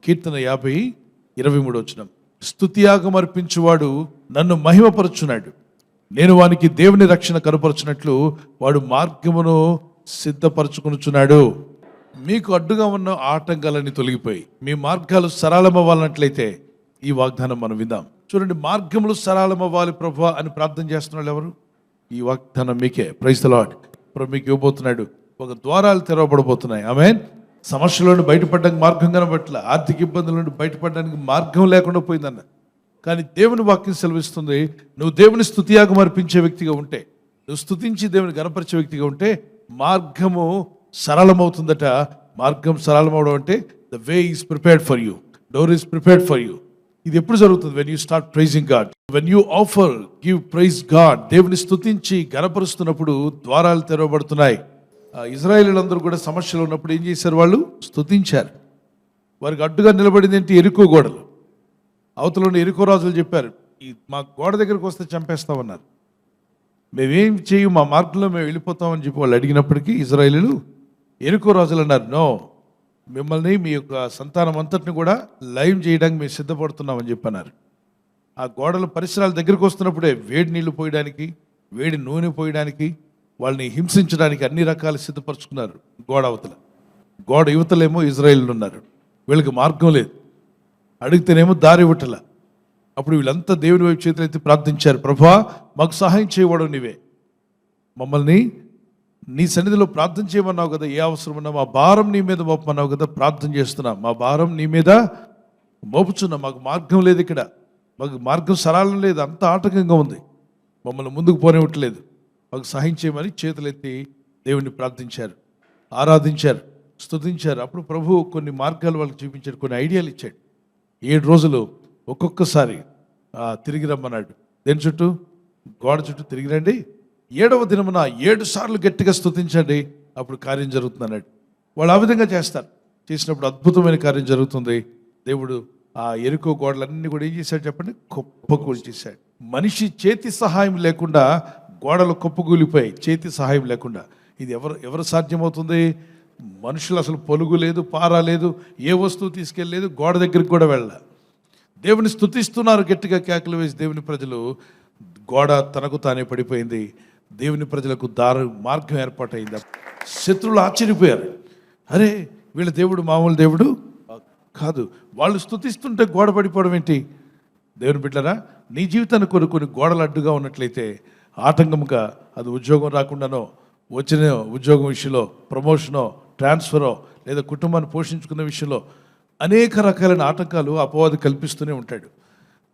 కీర్తన 50:23 స్తుతియాగం అర్పించువాడు నన్ను మహిమపరచున్నాడు, నేను వానికి దేవుని రక్షణ కనపరచునట్లు వాడు మార్గమును సిద్ధపరచుకొనుచున్నాడు. మీకు అడ్డుగా ఉన్న ఆటంకాలన్నీ తొలగిపోయి మీ మార్గాలు సరళమవ్వాలన్నట్లయితే ఈ వాగ్దానం మనం విందాం. చూడండి, మార్గములు సరళమవ్వాలి ప్రభువా అని ప్రార్థన చేస్తున్నాడు ఎవరు? ఈ వాగ్దానం మీకే. Praise the lord. ప్రభు మీకు ఇవ్వబోతున్నాడు. ఒక ద్వారాలు తెరవబడబోతున్నాయి. ఆమేన్. సమస్యల నుండి బయటపడడానికి మార్గం కనబట్ల, ఆర్థిక ఇబ్బందుల నుండి బయటపడడానికి మార్గం లేకుండా పోయిందన్న. కానీ దేవుని వాక్యం సెలవిస్తుంది, నువ్వు దేవుని స్తుతియాగం అర్పించే వ్యక్తిగా ఉంటే, నువ్వు స్తుతించి దేవుని గణపరిచే వ్యక్తిగా ఉంటే మార్గము సరళమవుతుందట. మార్గం సరళమవడం అంటే the way is prepared for you, door is prepared for you. ఇది ఎప్పుడు జరుగుతుంది? When you start praising God, when you offer give praise God. దేవుని స్తుతించి గణపరుస్తున్నప్పుడు ద్వారాలు తెరవబడుతున్నాయి. ఇజ్రాయేలీలందరూ కూడా సమస్యలు ఉన్నప్పుడు ఏం చేశారు? వాళ్ళు స్తుతించారు. వారికి అడ్డుగా నిలబడింది ఏంటి? ఎరికో గోడలు. అవతల ఉన్న ఎరికో రాజులు చెప్పారు, మా గోడ దగ్గరకు వస్తే చంపేస్తామన్నారు. మేమేం చేయు, మా మార్గంలో మేము వెళ్ళిపోతామని చెప్పి వాళ్ళు అడిగినప్పటికీ ఇజ్రాయేలీలు, ఎరికో రాజులు అన్నారు, నో, మిమ్మల్ని మీ యొక్క సంతానం అంతటిని కూడా లయం చేయడానికి మేము సిద్ధపడుతున్నామని చెప్పన్నారు. ఆ గోడల పరిసరాల దగ్గరకు వస్తున్నప్పుడే వేడి నీళ్లు పోయడానికి, వేడి నూనె పోయడానికి, వాళ్ళని హింసించడానికి అన్ని రకాలు సిద్ధపరచుకున్నారు. గోడ అవతల, గోడ యువతలేమో ఇజ్రాయేలీలు ఉన్నారు. వీళ్ళకి మార్గం లేదు, అడిగితేనేమో దారి ఇవ్వటల. అప్పుడు వీళ్ళంతా దేవుని వైపు చేతులెత్తి ప్రార్థించారు, ప్రభువా మాకు సహాయం చేయవడం నీవే, మమ్మల్ని నీ సన్నిధిలో ప్రార్థన చేయమన్నావు కదా, ఏ అవసరం ఉన్నా మా భారం నీ మీద మోపమన్నావు కదా, ప్రార్థన చేస్తున్నాం, మా భారం నీ మీద మోపుచున్నాం, మాకు మార్గం లేదు, ఇక్కడ మాకు మార్గం సరళం లేదు, అంత ఆటంకంగా ఉంది, మమ్మల్ని ముందుకు పోనివ్వట్లేదు, మాకు సహాయం చేయమని చేతులెత్తి దేవుణ్ణి ప్రార్థించారు, ఆరాధించారు, స్తుతించారు. అప్పుడు ప్రభు కొన్ని మార్గాలు వాళ్ళకి చూపించాడు, కొన్ని ఐడియాలు ఇచ్చాడు. 7 రోజులు ఒక్కొక్కసారి తిరిగి రమ్మన్నాడు. దేని చుట్టూ? గోడ చుట్టూ తిరిగి రండి. 7వ దినమున 7 సార్లు గట్టిగా స్తుతించండి, అప్పుడు కార్యం జరుగుతుంది అన్నాడు. వాళ్ళు ఆ విధంగా చేస్తారు. చేసినప్పుడు అద్భుతమైన కార్యం జరుగుతుంది. దేవుడు ఆ ఎరుకో గోడలన్నీ కూడా ఏం చేశాడు చెప్పండి? కుప్పకూల్చేశాడు. మనిషి చేతి సహాయం లేకుండా గోడలు కుప్పకూలిపోయాయి, చేతి సహాయం లేకుండా. ఇది ఎవరు సాధ్యమవుతుంది? మనుషులు అసలు పొలుగు లేదు, పార లేదు, ఏ వస్తువు తీసుకెళ్ళలేదు, గోడ దగ్గరికి కూడా వెళ్ళ. దేవుని స్తుతిస్తున్నారు, గట్టిగా కేకలు వేసి దేవుని ప్రజలు. గోడ తనకు తానే పడిపోయింది. దేవుని ప్రజలకు మార్గం ఏర్పాటైంది. శత్రువులు ఆశ్చర్యపోయారు, అరే వీళ్ళ దేవుడు మామూలు దేవుడు కాదు. వాళ్ళు స్తుతిస్తుంటే గోడ పడిపోవడం ఏంటి? దేవుని బిడ్డలారా, నీ జీవితానికి కొన్ని గోడలు అడ్డుగా ఉన్నట్లయితే, ఆటంకముగా అది ఉద్యోగం రాకుండానో, వచ్చిన ఉద్యోగం విషయంలో, ప్రమోషనో, ట్రాన్స్ఫరో, లేదా కుటుంబాన్ని పోషించుకునే విషయంలో అనేక రకాలైన ఆటంకాలు అపవాది కల్పిస్తూనే ఉంటాడు.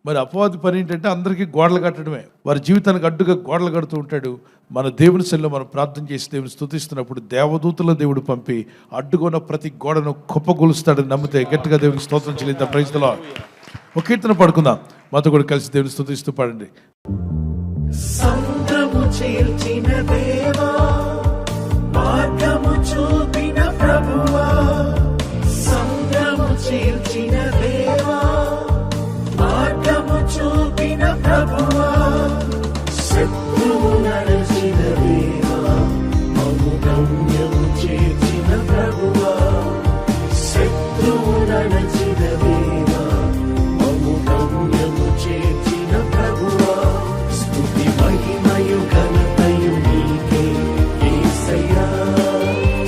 మరి అపవాది పని ఏంటంటే అందరికీ గోడలు కట్టడమే. వారి జీవితానికి అడ్డుగా గోడలు కడుతూ ఉంటాడు. మన దేవుని సన్నిధిలో మనం ప్రార్థన చేసి దేవుని స్తుతిస్తున్నప్పుడు దేవదూతల దేవుడు పంపి అడ్డుగా ఉన్న ప్రతి గోడను కుప్పగొలుస్తాడని నమ్మితే గట్టిగా దేవునికి స్తోత్రం చెల్లిద్దాం. Praise the Lord. ఒక కీర్తన పాడుకుందాం, మాతో కూడా కలిసి దేవుని స్తుతిస్తూ పాడండి. సంద్రము చేర్చిన దేవా, మార్గము చూపిన ప్రభువా, సంద్రము చేర్చిన దేవా, మార్గము చూపిన ప్రభువా, శత్రువు నడిచిన దేవా, మము గమ్యము చేర్చిన ప్రభువా, శత్రువు నడిచిన దేవా, మము గమ్యము చేర్చిన ప్రభువా, స్తుతి మహిమయు ఘనతయు నీకే యేసయ్యా,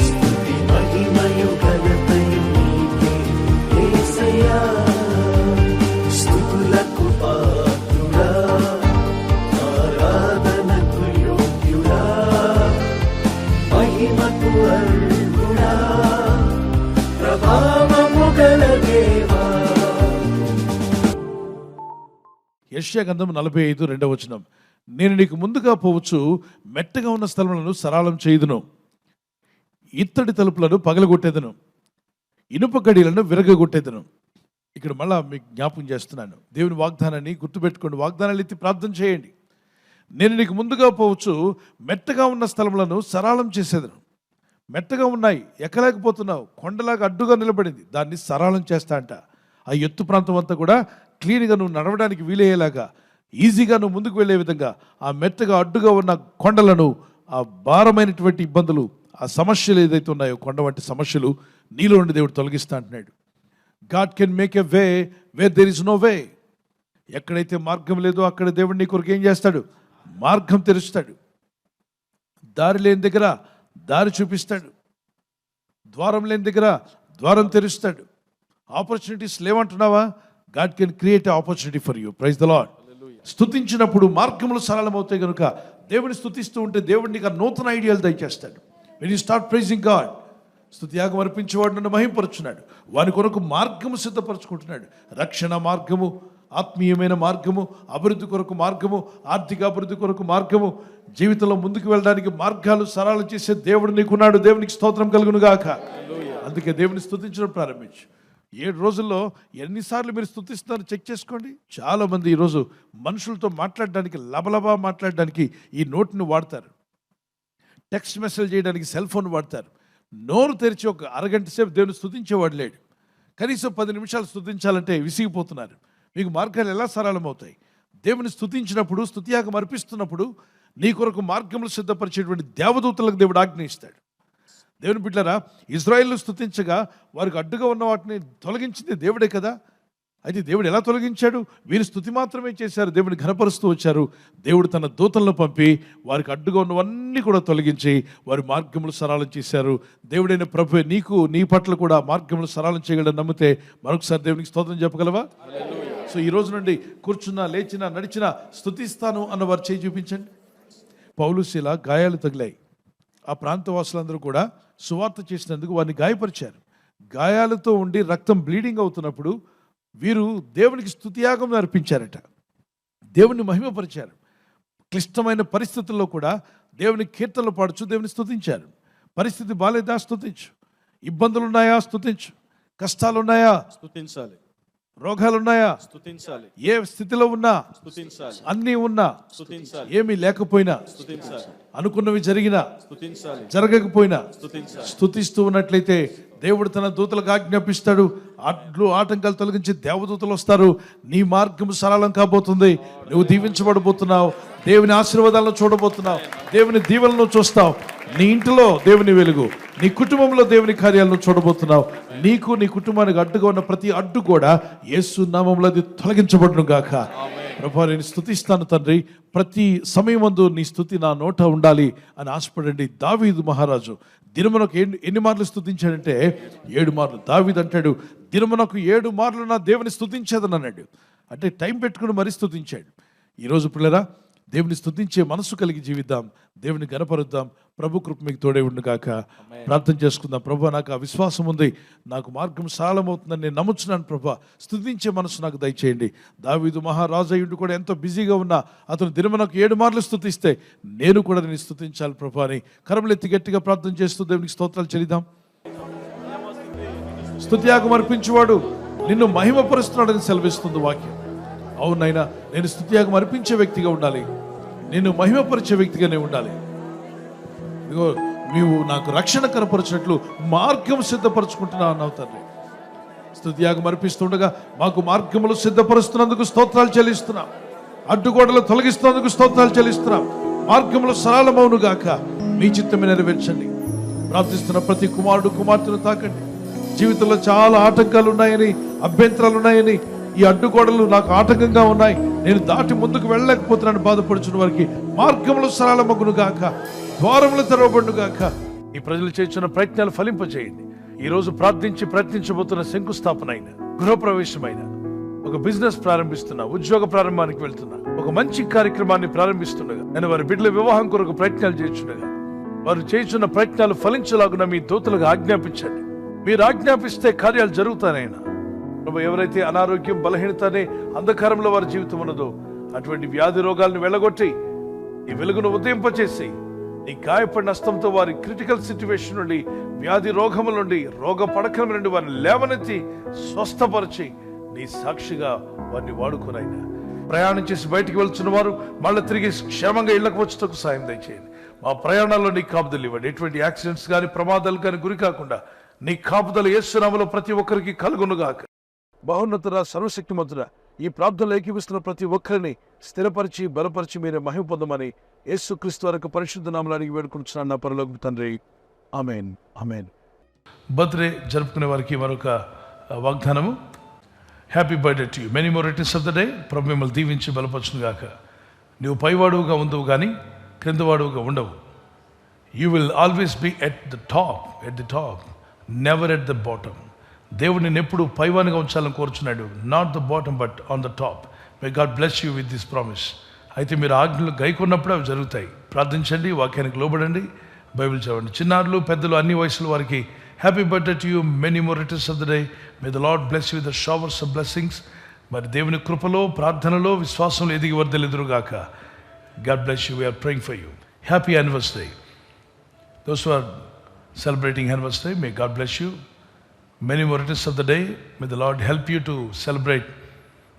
స్తుతి మహిమయు ఘనతయు నీకే యేసయ్యా, స్తుతులకు పాత్రుడా, ఆరాధనకు యోగ్యుడా, మహిమకు అర్హుడా, ప్రభావము గల దేవా. యెషయా గ్రంథం 45:2 నేను నీకు ముందుగా పోవచ్చు, మెట్టగా ఉన్న స్థలములను సరళం చేయుదును, ఇత్తడి తలుపులను పగలగొట్టేదను, ఇనుప గడియలను విరగగొట్టేదను. ఇక్కడ మళ్ళా మీకు జ్ఞాపకం చేస్తున్నాను, దేవుని వాగ్దానాన్ని గుర్తుపెట్టుకోండి, వాగ్దానాలు ఎత్తి ప్రార్థన చేయండి. నేను నీకు ముందుగా పోవచ్చు, మెట్టగా ఉన్న స్థలములను సరళం చేసేదను. మెట్టగా ఉన్నాయి, ఎక్కలేకపోతున్నావు, కొండలాగా అడ్డుగా నిలబడింది, దాన్ని సరళం చేస్తా అంట. ఆ ఎత్తు ప్రాంతం అంతా కూడా క్లీన్గా నువ్వు నడవడానికి వీలయ్యేలాగా, ఈజీగా నువ్వు ముందుకు వెళ్ళే విధంగా ఆ మెత్తగా అడ్డుగా ఉన్న కొండలను, ఆ భారమైనటువంటి ఇబ్బందులు, ఆ సమస్యలు ఏదైతే ఉన్నాయో, కొండ వంటి సమస్యలు నీలో నుండి దేవుడు తొలగిస్తా అంటున్నాడు. God can make a way where there is no way. ఎక్కడైతే మార్గం లేదో అక్కడ దేవుడు నీ కొరకు ఏం చేస్తాడు? మార్గం తెరుస్తాడు. దారి లేని దగ్గర దారి చూపిస్తాడు. ద్వారం లేని దగ్గర ద్వారం తెరుస్తాడు. ఆపర్చునిటీస్ లేవంటున్నావా? God can create opportunity for you. Praise the Lord. స్తుతించినప్పుడు మార్గములు సరళమవుతాయి కనుక దేవుని స్తుతిస్తూ ఉంటే దేవుడు నీకు నూతన ఐడియాలు దయచేస్తాడు. When you start praising God, స్తుతియాగం అర్పించేవాడు నన్ను మహింపరుచున్నాడు, వాని కొరకు మార్గము సిద్ధపరచుకుంటున్నాడు. రక్షణ మార్గము, ఆత్మీయమైన మార్గము, అభివృద్ధి కొరకు మార్గము, ఆర్థిక అభివృద్ధి కొరకు మార్గము, జీవితంలో ముందుకు వెళ్ళడానికి మార్గాలు సరళం చేసే దేవుడు నీకున్నాడు. దేవునికి స్తోత్రం కలుగును గాక. అందుకే దేవుని స్తుతించడం ప్రారంభించు. 7 రోజుల్లో ఎన్నిసార్లు మీరు స్తుతిస్తారో చెక్ చేసుకోండి. చాలామంది ఈరోజు మనుషులతో మాట్లాడడానికి, లబలబా మాట్లాడడానికి ఈ నోట్ని వాడతారు. టెక్స్ట్ మెసేజ్ చేయడానికి సెల్ ఫోన్ వాడతారు. నోరు తెరిచి ఒక అరగంట సేపు దేవుని స్తుతించేవాడు లేడు. కనీసం 10 నిమిషాలు స్తుతించాలంటే విసిగిపోతున్నారు. మీకు మార్గాలు ఎలా సరళమవుతాయి? దేవుని స్తుతించినప్పుడు, స్తుతియాగం అర్పిస్తున్నప్పుడు నీ కొరకు మార్గములు సిద్ధపరిచేటువంటి దేవదూతలకు దేవుడు ఆజ్ఞ ఇస్తాడు. దేవుని బిడ్డలారా, ఇజ్రాయేల్ను స్తుతించగా వారికి అడ్డుగా ఉన్న వాటిని తొలగించింది దేవుడే కదా. అయితే దేవుడు ఎలా తొలగించాడు? వీరి స్తుతి మాత్రమే చేశారు, దేవుని ఘనపరుస్తూ వచ్చారు. దేవుడు తన దూతలను పంపి వారికి అడ్డుగా ఉన్నవన్నీ కూడా తొలగించి వారి మార్గములు సరళం చేశారు. దేవుడైన ప్రభువే నీకు, నీ పట్ల కూడా మార్గములు సరళం చేయగలని నమ్మితే మరొకసారి దేవునికి స్తోత్రం చెప్పగలవా? సో ఈ రోజు నుండి కూర్చున్నా, లేచినా, నడిచినా స్తుతిస్తాను అన్న వారు చేయి చూపించండి. పౌలు శీల గాయాలు తగిలాయి. ఆ ప్రాంతవాసులందరూ కూడా సువార్త చేసినందుకు వారిని గాయపరిచారు. గాయాలతో ఉండి రక్తం బ్లీడింగ్ అవుతున్నప్పుడు వీరు దేవునికి స్తుతియాగం అర్పించారట. దేవుని మహిమపరిచారు. క్లిష్టమైన పరిస్థితుల్లో కూడా దేవుని కీర్తనలు పాడుచు దేవుని స్తుతించారు. పరిస్థితి బాలేదా? స్తుతించు. ఇబ్బందులు ఉన్నాయా? స్తుతించు. కష్టాలు ఉన్నాయా? స్తుతించాలి. రోగాలు ఉన్నాయా? స్తుతించాలి. ఏ స్థితిలో ఉన్నా స్తుతించాలి. అన్నీ ఉన్నా, స్తుతించాలి. ఏమీ లేకపోయినా, స్తుతించాలి. అనుకున్నవి జరిగినా, స్తుతించాలి. జరగకపోయినా స్తుతించాలి. స్తుతిస్తూ ఉన్నట్లయితే దేవుడు తన దూతలకు ఆజ్ఞాపిస్తాడు. అడ్లు ఆటంకాలు తొలగించి దేవదూతలు వస్తారు. నీ మార్గం సరళం కాబోతుంది. నువ్వు దీవించబడబోతున్నావు. దేవుని ఆశీర్వాదాలను చూడబోతున్నావు. దేవుని దీవెనలను చూస్తావు. నీ ఇంటిలో దేవుని వెలుగు, నీ కుటుంబంలో దేవుని కార్యాలను చూడబోతున్నావు. నీకు, నీ కుటుంబానికి అడ్డుగా ఉన్న ప్రతి అడ్డు కూడా యేసు నామములో అది తొలగించబడును గాక. ప్రభువా, నేను స్తుతిస్తాను తండ్రి, ప్రతి సమయమందు నీ స్తుతి నా నోట ఉండాలి అని ఆశపడండి. దావీదు మహారాజు దినమునకు ఎన్ని మార్లు స్తుతించాడంటే 7 మార్లు. దావీదు అంటాడు, దినమునకు 7 మార్లు నా దేవుని స్తుతించేదని అన్నాడు. అంటే టైం పెట్టుకుని మరీ స్తుతించాడు. ఈరోజు పిల్లరా, దేవుని స్తుతించే మనసు కలిగి జీవిద్దాం. దేవుని గణపరుద్దాం. ప్రభు కృప మీకు తోడే ఉండు గాక. ప్రార్థన చేసుకుందాం. ప్రభు, నాకు ఆ విశ్వాసం ఉంది, నాకు మార్గం సరళమవుతుందని నేను నమ్ముచున్నాను. ప్రభు, స్తుతించే మనసు నాకు దయచేయండి. దావీదు మహారాజు అయ్యుండి కూడా ఎంతో బిజీగా ఉన్నా అతను దినమునకు 7 మార్లు స్తుతిస్తే నేను కూడా నేను స్తుతించాలి ప్రభు అని కరములెత్తి గట్టిగా ప్రార్థన చేస్తూ దేవునికి స్తోత్రాలు చెల్లిద్దాం. స్తుతియాగం అర్పించేవాడు నిన్ను మహిమపరుస్తున్నాడని సెలవిస్తుంది వాక్యం. అవునైనా నేను స్తుతియాగం అర్పించే వ్యక్తిగా ఉండాలి, నేను మహిమపరిచే వ్యక్తిగానే ఉండాలి. ఇదిగో నీవు నాకు రక్షణ కనపరిచినట్లు మార్గం సిద్ధపరచుకుంటున్నా అన్నావు తండ్రి. స్తుతియాగం అర్పిస్తుండగా మాకు మార్గములు సిద్ధపరుస్తున్నందుకు స్తోత్రాలు చెల్లిస్తున్నాం. అడ్డుగోడలు తొలగిస్తున్నందుకు స్తోత్రాలు చెల్లిస్తున్నాం. మార్గములు సరళమవును గాక. మీ చిత్తమే నెరవేర్చండి. ప్రార్థిస్తున్న ప్రతి కుమారుడు, కుమార్తెను తాకండి. జీవితంలో చాలా ఆటంకాలు ఉన్నాయని, అభ్యంతరాలు ఉన్నాయని, ఈ అడ్డుగోడలు నాకు ఆటంకంగా ఉన్నాయి, నేను దాటి ముందుకు వెళ్ళలేకపోతున్నాను బాధపడుచున్న వారికి మార్గములు సరళమగును గాక, ద్వారములు తెరవబడును గాక. ఈ ప్రజలు చేస్తున్న ప్రయత్నాలు ఫలింపజేయండి. ఈరోజు ప్రార్థించి ప్రయత్నించబోతున్న శంకుస్థాపన అయిన, గృహప్రవేశమైన, ఒక బిజినెస్ ప్రారంభిస్తున్నా, ఉద్యోగ ప్రారంభానికి వెళ్తున్నా, ఒక మంచి కార్యక్రమాన్ని ప్రారంభిస్తుండగా, నేను వారి బిడ్డల వివాహం కొరకు ప్రయత్నాలు చేస్తుండగా వారు చేస్తున్న ప్రయత్నాలు ఫలించలాగున మీ దూతలకు ఆజ్ఞాపించండి. మీరు ఆజ్ఞాపిస్తే కార్యాలు జరుగుతానైనా. ప్రభు, ఎవరైతే అనారోగ్యం, బలహీనత అనే అంధకారంలో వారి జీవితం ఉన్నదో అటువంటి వ్యాధి రోగాలను వెళ్ళగొట్టి ఈ వెలుగును ఉదయింపచేసి నీ గాయపడిన హస్తంతో వారి క్రిటికల్ సిచ్యువేషన్ నుండి, వ్యాధి రోగముల నుండి, రోగ పడకల నుండి వారిని లేవనెత్తి స్వస్థపరిచి నీ సాక్షిగా వారిని వాడుకునైనా. ప్రయాణం చేసి బయటికి వెళ్తున్న వారు మళ్ళీ తిరిగి క్షేమంగా ఇళ్లకు వచ్చేటకు సాయం దయచేయండి. మా ప్రయాణాల్లో నీ కాపుదలు ఇవ్వండి. ఎటువంటి యాక్సిడెంట్స్ కానీ, ప్రమాదాలు కానీ గురి కాకుండా నీ కాపుదలు యేసు నామములో ప్రతి ఒక్కరికి కలుగునుగాక. బహున్నతుడ, సర్వశక్తిమంతుడ, ఈ ప్రార్థనలు ఏకీపిస్తున్న ప్రతి ఒక్కరిని స్థిరపరిచి, బలపరిచి మీరే మహిమ పొందమని యేసుక్రీస్తు వరకు పరిశుద్ధ నామములో అడిగి వేడుకుంటున్నాను నా పరలోకపు తండ్రి. ఆమేన్, ఆమేన్. బర్త్డే జరుపుకునే వారికి మరొక వాగ్దానము. Happy birthday to you, many more returns of the day. ప్రభు మిమ్మల్ని దీవించి బలపరచును గాక. నువ్వు పైవాడుగా ఉండవు కానీ క్రిందవాడుగా ఉండవు. You will always be at the top, never at the bottom. దేవుడు నేను ఎప్పుడు పైవానిగా ఉంచాలని కోరుచున్నాడు, not the bottom but on the top. May God bless you with this promise. అయితే మీరు ఆజ్ఞలు గైకొన్నప్పుడు అవి జరుగుతాయి. ప్రార్థించండి, వాక్యానికి లోబడండి, బైబిల్ చదవండి. చిన్నారులు పెద్దలు అన్ని వయసుల వారికి happy birthday to you, many more returns of the day. May the Lord bless you with the showers of blessings. మరి దేవుని కృపలో, ప్రార్థనలో, విశ్వాసంలో ఎదిగి వర్ధలెదురుగాక. God bless you. We are praying for you. Happy anniversary. Those who are celebrating anniversary, may God bless you. Many more returns of the day. May the Lord help you to celebrate.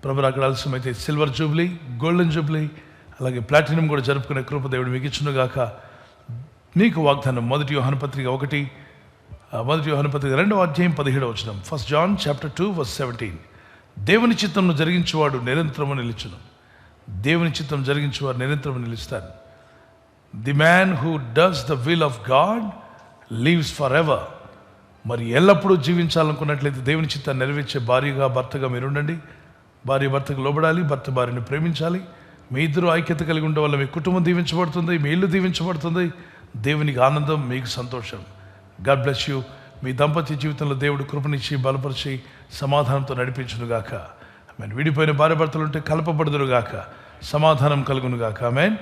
ప్రభు అక్కడ ఆలస్యమైతే silver jubilee, golden jubilee, అలాగే platinum కూడా జరుపుకునే కృప దేవుడు మీకు ఇచ్చునుగాక. నీకు వాగ్దానం. మొదటి యోహాను పత్రిక 2వ అధ్యాయం 17వ వచనం. 1 John chapter 2 verse 17. దేవుని చిత్తంను జరిగించువాడు నిరంతరము నిలుచును. దేవుని చిత్తం జరిగించువాడు నిరంతరము నిలుస్తాడు. The man who does the will of God lives for ever. మరి ఎల్లప్పుడూ జీవించాలనుకున్నట్లయితే దేవుని చిత్తాన్ని నెరవేర్చే భార్యగా, భర్తగా మీరు ఉండండి. భార్య భర్తకు లోబడాలి, భర్త భార్యను ప్రేమించాలి. మీ ఇద్దరు ఐక్యత కలిగి ఉండడం వల్ల మీ కుటుంబం దీవించబడుతుంది, మీ ఇల్లు దీవించబడుతుంది. దేవునికి ఆనందం, మీకు సంతోషం. God bless you. మీ దాంపత్య జీవితంలో దేవుడు కృపనిచ్చి బలపరిచి సమాధానంతో నడిపించునుగాక. ఆమేన్. విడిపోయిన భార్య భర్తలు ఉంటే కలపబడుదురుగాక, సమాధానం కలుగునుగాక. ఆమేన్.